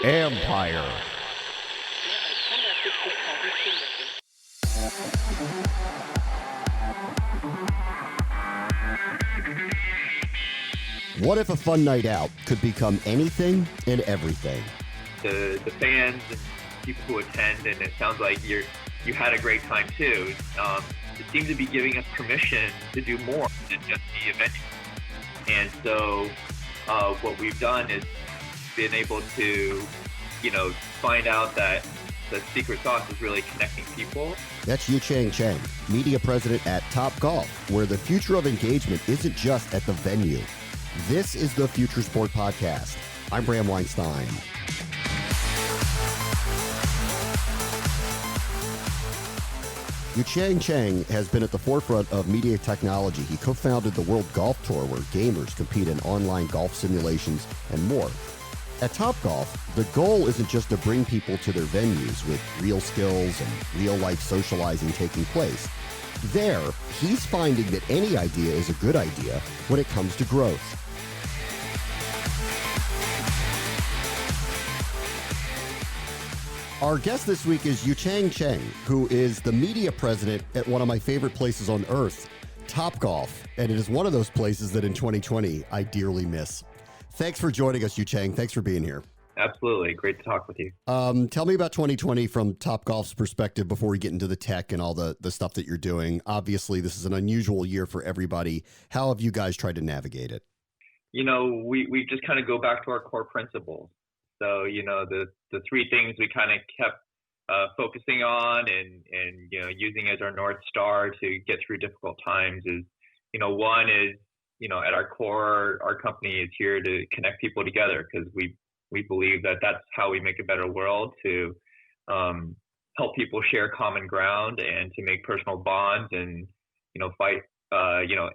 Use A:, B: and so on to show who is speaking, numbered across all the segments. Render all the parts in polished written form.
A: Empire. What if a fun night out could become anything and everything?
B: The fans and people who attend, and it sounds like you had a great time too. It seems to be giving us permission to do more than just the event. And so what we've done is been able to, find out that the secret sauce is really connecting people.
A: That's Yuchiang Cheng, media president at Topgolf, where the future of engagement isn't just at the venue. This is the Future Sport Podcast. I'm Bram Weinstein. Yuchiang Cheng has been at the forefront of media technology. He co-founded the World Golf Tour, where gamers compete in online golf simulations and more. At Topgolf, the goal isn't just to bring people to their venues with real skills and real-life socializing taking place. There, he's finding that any idea is a good idea when it comes to growth. Our guest this week is Yuchiang Cheng, who is the media president at one of my favorite places on earth, Topgolf, and it is one of those places that in 2020 I dearly miss. Thanks for joining us, Yuchiang. Thanks for being here.
B: Absolutely. Great to talk with you.
A: Tell me about 2020 from Topgolf's perspective before we get into the tech and all the stuff that you're doing. Obviously, this is an unusual year for everybody. How have you guys tried to navigate it?
B: We just kind of go back to our core principles. So, the three things we kind of kept focusing on and using as our North Star to get through difficult times is, one is, at our core, our company is here to connect people together because we believe that that's how we make a better world, to help people share common ground and to make personal bonds and, fight,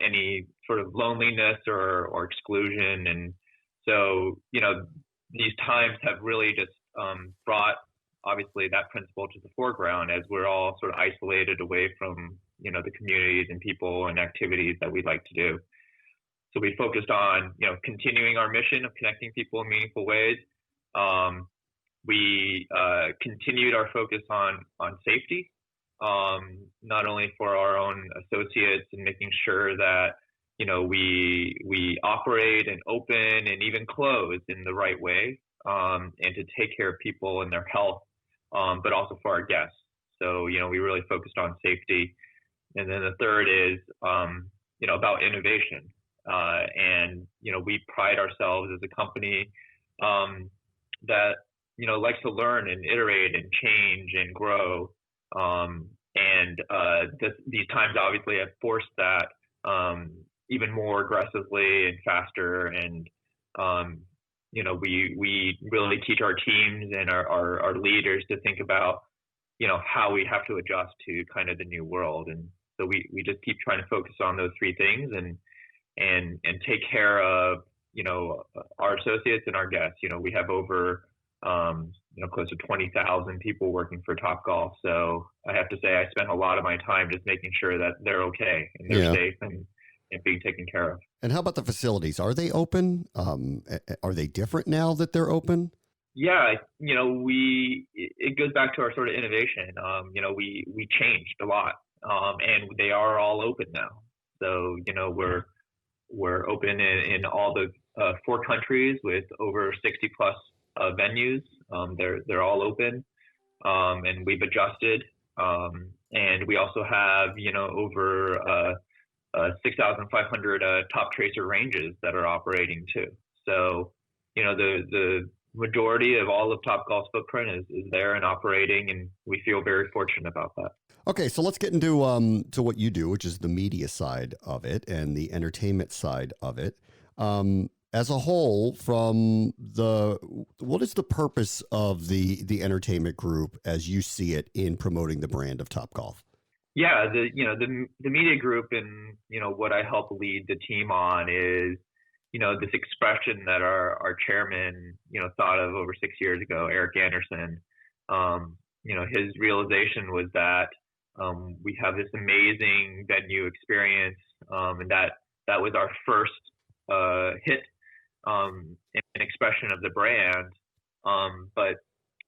B: any sort of loneliness or exclusion. And so, these times have really just brought, obviously, that principle to the foreground as we're all sort of isolated away from, the communities and people and activities that we'd like to do. So we focused on, continuing our mission of connecting people in meaningful ways. We continued our focus on safety, not only for our own associates and making sure that, we operate and open and even close in the right way, and to take care of people and their health, but also for our guests. So, we really focused on safety. And then the third is, about innovation. And, we pride ourselves as a company that, likes to learn and iterate and change and grow. These times obviously have forced that even more aggressively and faster. And, we really teach our teams and our leaders to think about, how we have to adjust to kind of the new world. And so we just keep trying to focus on those three things and take care of, our associates and our guests. We have over, close to 20,000 people working for Topgolf. So I have to say I spent a lot of my time just making sure that they're okay and they're safe and being taken care of.
A: And how about the facilities? Are they open? Are they different now that they're open?
B: Yeah, it goes back to our sort of innovation. We changed a lot, and they are all open now. So, we're open in all the 4 countries with over 60 plus venues. They're all open, and we've adjusted. And we also have, over 6,500 top tracer ranges that are operating too. So, the majority of all of Topgolf's footprint is there and operating, and we feel very fortunate about that.
A: Okay, so let's get into to what you do, which is the media side of it and the entertainment side of it. As a whole, what is the purpose of the entertainment group as you see it in promoting the brand of Topgolf?
B: Yeah, the media group and what I help lead the team on is this expression that our chairman thought of over 6 years ago, Eric Anderson. His realization was that we have this amazing venue experience, and that was our first hit, and expression of the brand. But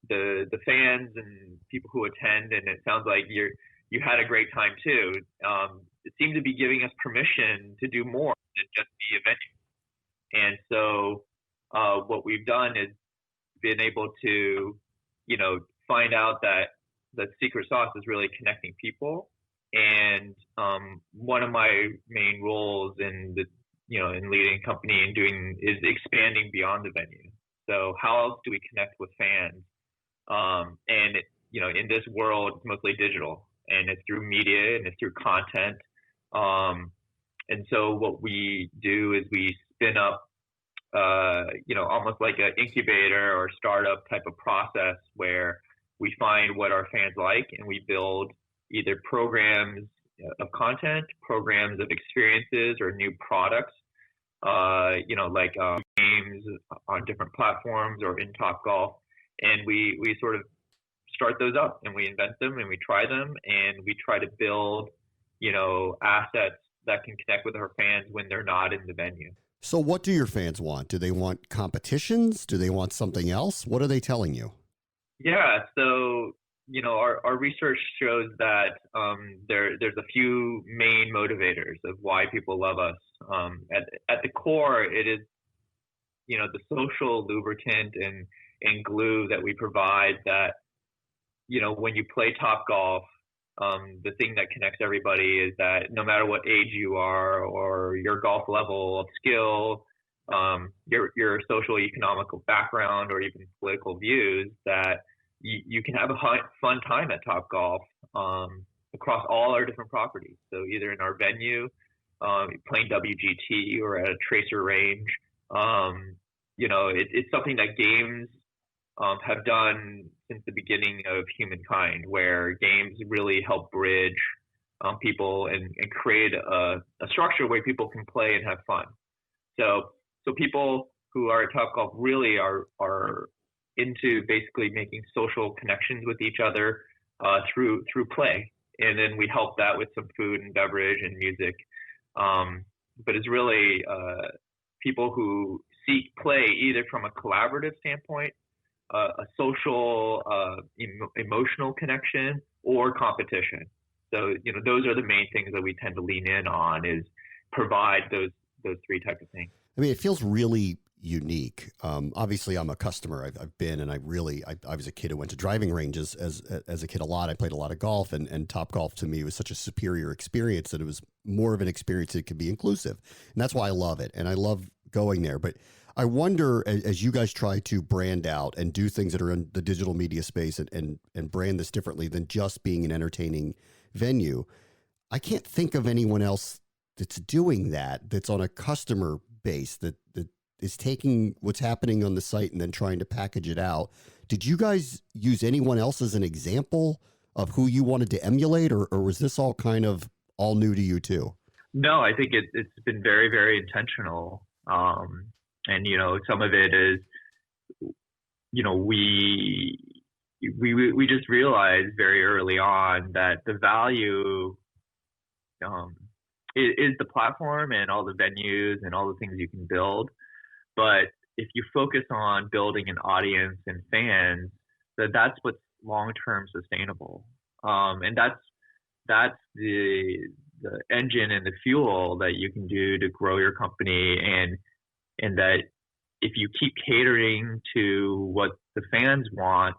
B: the fans and people who attend, and it sounds like you had a great time too, seem to be giving us permission to do more than just be a venue. And so what we've done is been able to, find out that the secret sauce is really connecting people. And one of my main roles in in leading a company and is expanding beyond the venue. So how else do we connect with fans? And in this world, it's mostly digital, and it's through media and it's through content. And so what we do is we spin up, almost like an incubator or startup type of process where we find what our fans like, and we build either programs of content, programs of experiences, or new products, like games on different platforms or in Topgolf. And we sort of start those up, and we invent them, and we try them, and we try to build, assets that can connect with our fans when they're not in the venue.
A: So what do your fans want? Do they want competitions? Do they want something else? What are they telling you?
B: Yeah, so our research shows that there's a few main motivators of why people love us. At the core, it is the social lubricant and glue that we provide. That when you play Topgolf, the thing that connects everybody is that no matter what age you are or your golf level of skill, your social economical background, or even political views, that you can have a fun time at Topgolf across all our different properties. So either in our venue, playing WGT, or at a tracer range. It's something that games have done since the beginning of humankind, where games really help bridge people and create a structure where people can play and have fun. So people who are at Topgolf really are into basically making social connections with each other through play, and then we help that with some food and beverage and music. But it's really people who seek play either from a collaborative standpoint, a social, emotional connection, or competition. So those are the main things that we tend to lean in on, is provide those three types of things.
A: I mean, it feels really unique. Obviously, I'm a customer. I've been, and I was a kid who went to driving ranges as a kid a lot. I played a lot of golf, and Topgolf to me was such a superior experience that it was more of an experience that could be inclusive. And that's why I love it. And I love going there. But I wonder, as you guys try to brand out and do things that are in the digital media space and brand this differently than just being an entertaining venue, I can't think of anyone else that's doing that's on a customer base that is taking what's happening on the site and then trying to package it out. Did you guys use anyone else as an example of who you wanted to emulate, or was this all kind of all new to you too?
B: No, I think it's been very, very intentional. And some of it is, we just realized very early on that the value is the platform and all the venues and all the things you can build. But if you focus on building an audience and fans, that's what's long-term sustainable. And that's the engine and the fuel that you can do to grow your company. And that if you keep catering to what the fans want,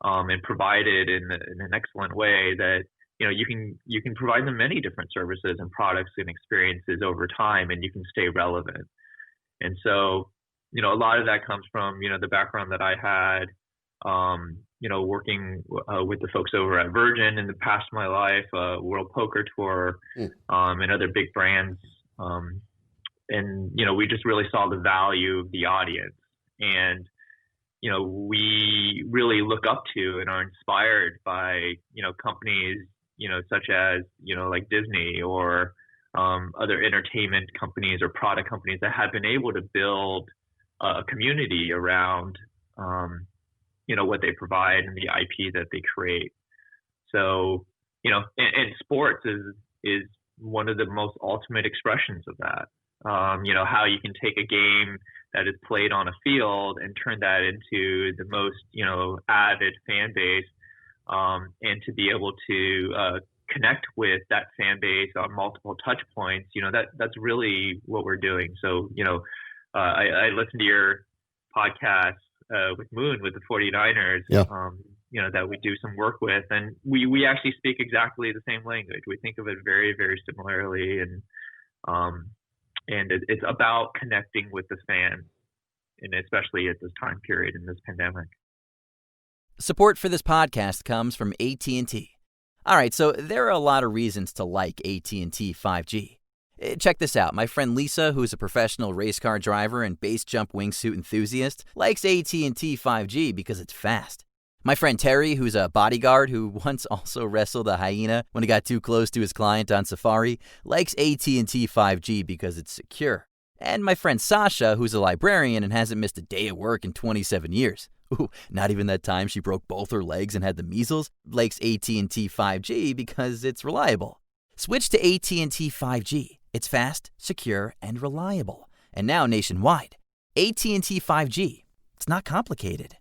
B: and provide it in an excellent way, that you can provide them many different services and products and experiences over time, and you can stay relevant. And so, a lot of that comes from the background that I had, working with the folks over at Virgin in the past of my life, World Poker Tour, and other big brands. And we just really saw the value of the audience, and we really look up to and are inspired by companies such as like Disney or other entertainment companies or product companies that have been able to build a community around what they provide and the IP that they create. So and sports is one of the most ultimate expressions of that. How you can take a game that is played on a field and turn that into the most, avid fan base, and to be able to connect with that fan base on multiple touch points, that's really what we're doing. So, I listened to your podcast with Moon with the 49ers,
A: Yeah.
B: that we do some work with, and we actually speak exactly the same language. We think of it very, very similarly, and it's about connecting with the fan, and especially at this time period in this pandemic.
C: Support for this podcast comes from AT&T. All right, so there are a lot of reasons to like AT&T 5G. Check this out. My friend Lisa, who's a professional race car driver and base jump wingsuit enthusiast, likes AT&T 5G because it's fast. My friend Terry, who's a bodyguard who once also wrestled a hyena when he got too close to his client on safari, likes AT&T 5G because it's secure. And my friend Sasha, who's a librarian and hasn't missed a day at work in 27 years. Ooh, not even that time she broke both her legs and had the measles, likes AT&T 5G because it's reliable. Switch to AT&T 5G. It's fast, secure, and reliable. And now nationwide. AT&T 5G. It's not complicated.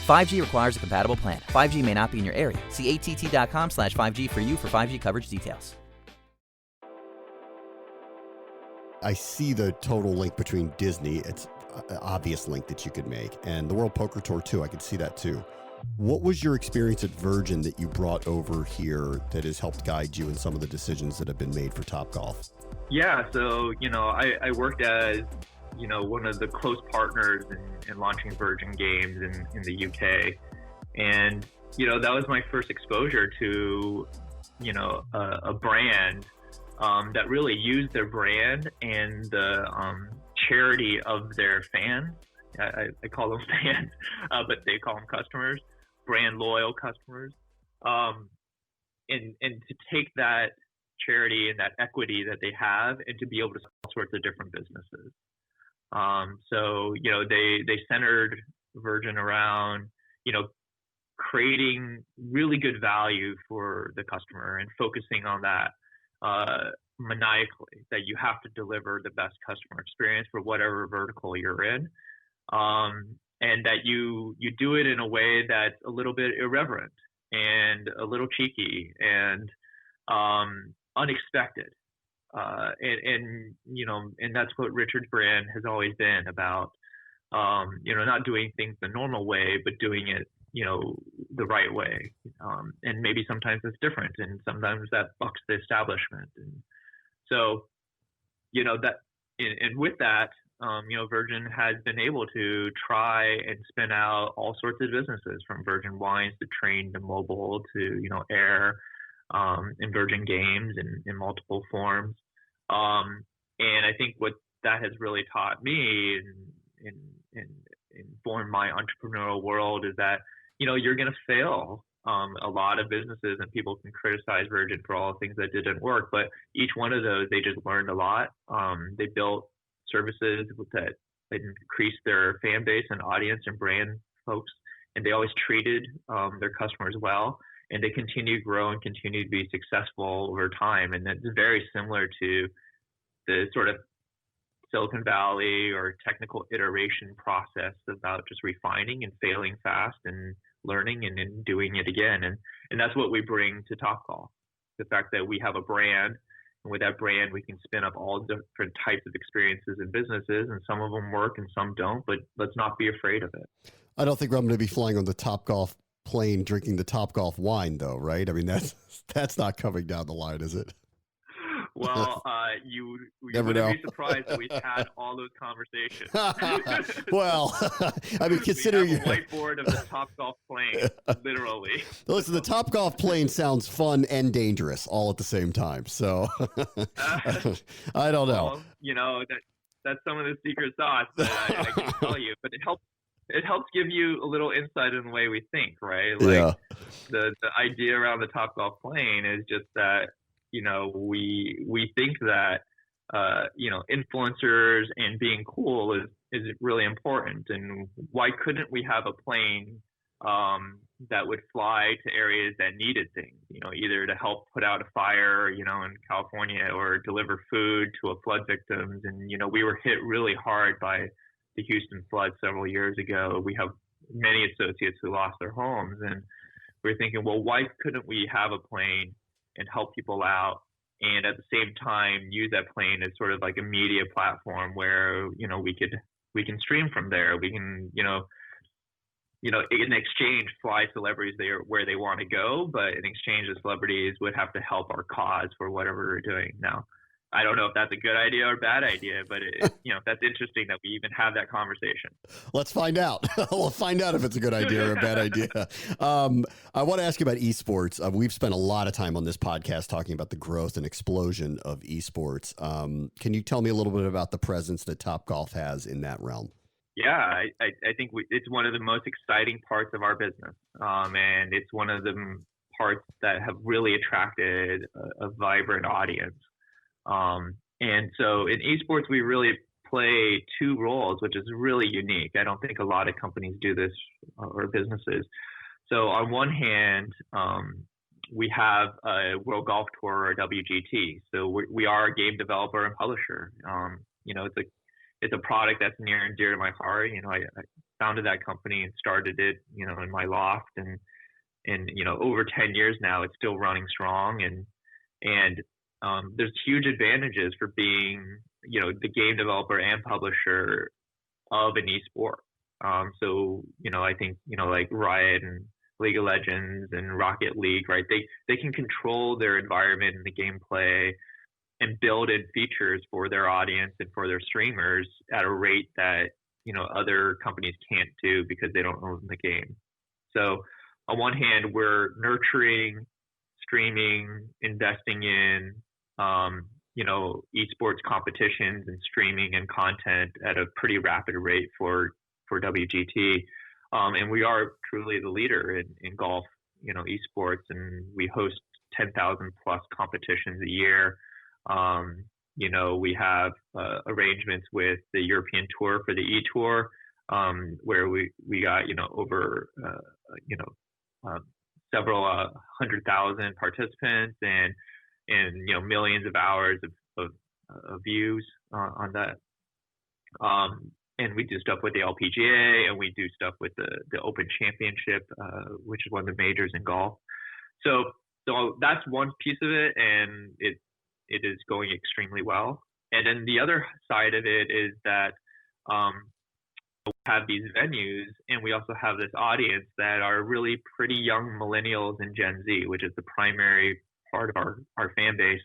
C: 5G requires a compatible plan. 5G may not be in your area. See att.com/5G for you for 5G coverage details.
A: I see the total link between Disney. It's an obvious link that you could make. And the World Poker Tour, too. I could see that, too. What was your experience at Virgin that you brought over here that has helped guide you in some of the decisions that have been made for Topgolf?
B: Yeah, so, I worked as, one of the close partners in launching Virgin Games in the UK. And, that was my first exposure to, a brand that really used their brand and the charity of their fans. I call them fans, but they call them customers, brand loyal customers. And to take that charity and that equity that they have and to be able to sell all sorts of different businesses. So, they centered Virgin around, creating really good value for the customer and focusing on that maniacally, that you have to deliver the best customer experience for whatever vertical you're in. And that you do it in a way that's a little bit irreverent and a little cheeky and unexpected. And that's what Richard's brand has always been about, not doing things the normal way, but doing it, the right way. And maybe sometimes it's different and sometimes that bucks the establishment. And so, with that, Virgin has been able to try and spin out all sorts of businesses, from Virgin Wines to Train to Mobile to, Air, and Virgin Games in multiple forms. And I think what that has really taught me and informed my entrepreneurial world is that, you're going to fail. A lot of businesses, and people can criticize Virgin for all the things that didn't work, but each one of those, they just learned a lot. They built services that increased their fan base and audience and brand folks, and they always treated their customers well, and they continue to grow and continue to be successful over time. And that's very similar to the sort of Silicon Valley or technical iteration process about just refining and failing fast and learning and then doing it again. And that's what we bring to Topgolf. The fact that we have a brand, and with that brand, we can spin up all different types of experiences and businesses, and some of them work and some don't, but let's not be afraid of it.
A: I don't think I'm going to be flying on the Topgolf plane drinking the Topgolf wine, though, right? I mean, that's not coming down the line, is it?
B: Well, you
A: Never
B: wouldn't
A: know.
B: be surprised that we've had all those conversations.
A: Well, I mean, consider
B: we have a whiteboard of the Topgolf plane, literally.
A: Listen, the Topgolf plane sounds fun and dangerous all at the same time. So I don't know.
B: Well, that's some of the secret sauce that I can tell you, but it helps give you a little insight in the way we think, right? Like,
A: yeah.
B: The idea around the Topgolf plane is just that, we think that, influencers and being cool is really important. And why couldn't we have a plane that would fly to areas that needed things, either to help put out a fire, in California, or deliver food to a flood victims. And, we were hit really hard by the Houston flood several years ago, we have many associates who lost their homes, and we're thinking, well, why couldn't we have a plane and help people out, and at the same time use that plane as sort of like a media platform where we can stream from there. We can in exchange fly celebrities there where they want to go, but in exchange the celebrities would have to help our cause for whatever we're doing. Now, I don't know if that's a good idea or bad idea, but that's interesting that we even have that conversation.
A: Let's find out. We'll find out if it's a good idea or a bad idea. I want to ask you about esports. We've spent a lot of time on this podcast talking about the growth and explosion of esports. Can you tell me a little bit about the presence that Topgolf has in that realm?
B: Yeah, I think it's one of the most exciting parts of our business, and it's one of the parts that have really attracted a vibrant audience. And so in esports, we really play two roles, which is really unique. I don't think a lot of companies do this or businesses. So on one hand, we have a World Golf Tour or WGT. So we are a game developer and publisher. It's a product that's near and dear to my heart. I founded that company and started it, in my loft, and over 10 years now, it's still running strong. And there's huge advantages for being, the game developer and publisher of an esport. So I think, like Riot and League of Legends and Rocket League, right? They can control their environment and the gameplay and build in features for their audience and for their streamers at a rate that, other companies can't do because they don't own the game. So on one hand, we're nurturing, streaming, investing in, esports competitions and streaming and content at a pretty rapid rate for WGT. And we are truly the leader in golf, esports, and we host 10,000 plus competitions a year. We have arrangements with the European Tour for the E-Tour, where we got, over, several 100,000 participants and millions of hours of views on that. And we do stuff with the LPGA, and we do stuff with the Open Championship, which is one of the majors in golf. So that's one piece of it, and it is going extremely well. And then the other side of it is that we have these venues, and we also have this audience that are really pretty young millennials and Gen Z, which is the primary part of our fan base.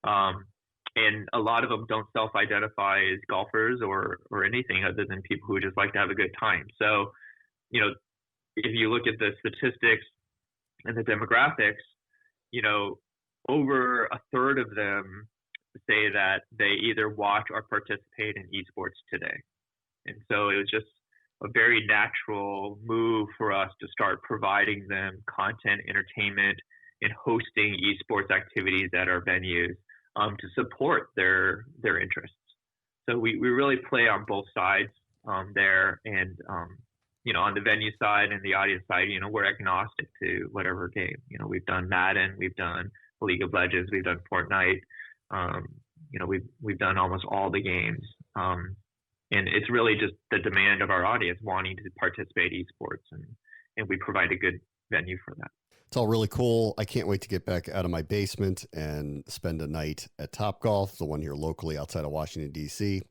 B: And a lot of them don't self-identify as golfers or anything other than people who just like to have a good time. So, if you look at the statistics and the demographics, over a third of them say that they either watch or participate in esports today. And so it was just a very natural move for us to start providing them content, entertainment, and hosting esports activities at our venues to support their interests. So we really play on both sides there. And, on the venue side and the audience side, we're agnostic to whatever game. We've done Madden, we've done League of Legends, we've done Fortnite. We've done almost all the games. And it's really just the demand of our audience wanting to participate in esports, and we provide a good venue for that.
A: It's all really cool. I can't wait to get back out of my basement and spend a night at Topgolf, the one here locally outside of Washington, D.C.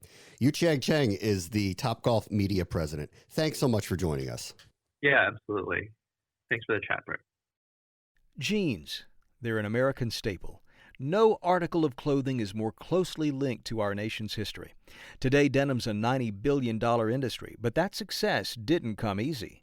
A: Yuchiang Cheng is the Topgolf media president. Thanks so much for joining us.
B: Yeah, absolutely. Thanks for the chat, Brett.
D: Jeans. They're an American staple. No article of clothing is more closely linked to our nation's history. Today, denim's a $90 billion industry, but that success didn't come easy.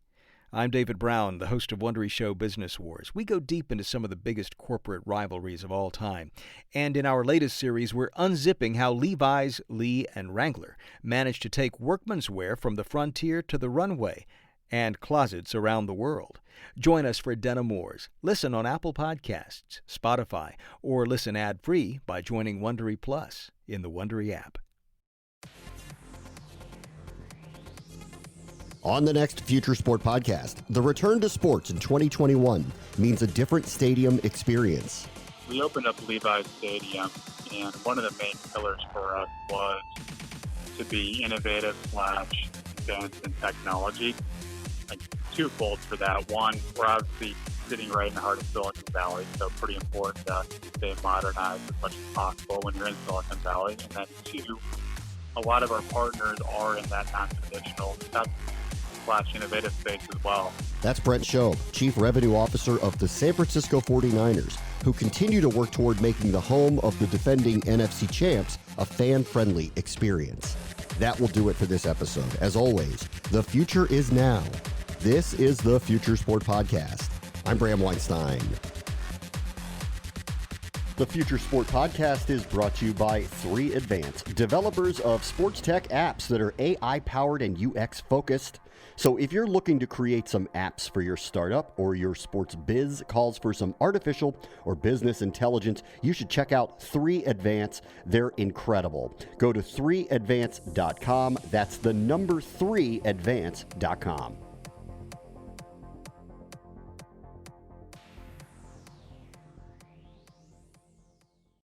D: I'm David Brown, the host of Wondery Show Business Wars. We go deep into some of the biggest corporate rivalries of all time. And in our latest series, we're unzipping how Levi's, Lee, and Wrangler managed to take workman's wear from the frontier to the runway and closets around the world. Join us for Denim Wars. Listen on Apple Podcasts, Spotify, or listen ad-free by joining Wondery Plus in the Wondery app.
A: On the next Future Sport podcast, the return to sports in 2021 means a different stadium experience.
E: We opened up Levi's Stadium, and one of the main pillars for us was to be innovative / advanced in technology. Like twofold for that. One, we're obviously sitting right in the heart of Silicon Valley, so pretty important to stay modernized as much as possible when you're in Silicon Valley. And then two, a lot of our partners are in that non-traditional tech/innovative space as well.
A: That's Brent Schob, Chief Revenue Officer of the San Francisco 49ers, who continue to work toward making the home of the defending NFC champs a fan-friendly experience. That will do it for this episode. As always, the future is now. This is the Future Sport Podcast. I'm Bram Weinstein. The Future Sport Podcast is brought to you by 3 Advance, developers of sports tech apps that are AI-powered and UX-focused. So if you're looking to create some apps for your startup or your sports biz calls for some artificial or business intelligence, you should check out 3 Advance. They're incredible. Go to 3advance.com. That's the number 3advance.com.